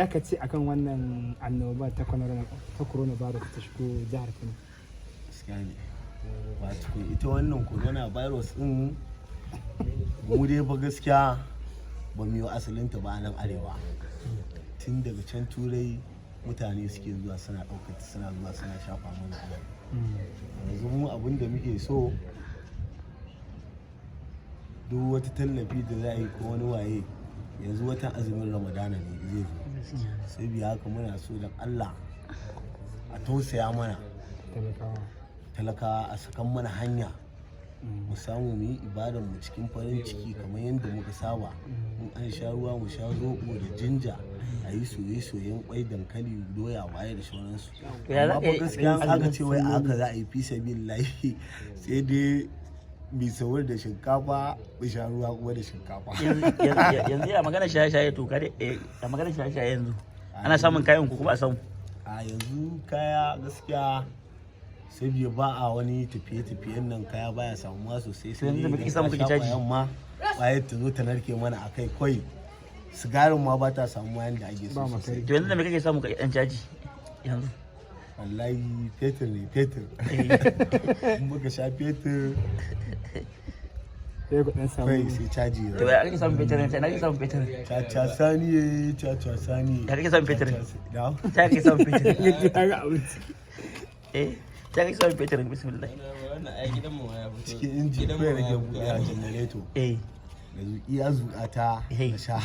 Ya ka ce akan wannan annoba ta coronavirus ta shigo jihar Kano. Gaskiya ne. Wato ita wannan coronavirus din mu dai ba gaskiya ba mu yi asalinta ba nan arewa. Tun daga can turai mutane suke zuwa suna ɗaukar suna zuwa suna shafa mana a nan. Yanzu mu abin da muke so duk wata tallafi da za a yi ko wani waye yanzu watan azumin ramadana ne zai zo sai biya haka muna so don Allah a tausaya mana talakawa a sakan mana hanya mu samu mu yi ibadan mu cikin farin ciki kamar yadda muka saba in an sha ruwa mu sha zoɓo da jinja a yi soye-soyen kwai dankali doya waye da sauransu amma ba gaskiya aka ce wai aka za a yi fi sabilillahi sai dai mai sauwar da shinkafa mai sha ruwa kuma da shinkafa. Yanzu ya magana shaye-shaye to kare ya magana shaye-shaye yanzu ana samun kayan ku kuma a samu. A yanzu kaya gaskiya sai biya ba a wani tafiye-tafiyen nan kaya baya samuwa sosai sai yanzu muke samu kuke caji yamma bayan ta zo ta narke mana akai koi sigarin ma ba ta samuwa yanda ake so sosai. To yanzu da me kake samu ka dan caji yanzu? Wallahi fetur ne fetur. Muka sha fetur sai ku dan samu kai sai caji. To ya kake samun fetur ne? Na kake samun fetur? Caca sani caca sani. Ya kake samun fetur? Da. Ta kake samun fetur? ya ga abinci. Ta kake samun fetur bismillah. Wannan ai gidan mu ya fito. Cikin inji kai rage buɗe a janareto. Da zuƙi ya zuƙa ta sha.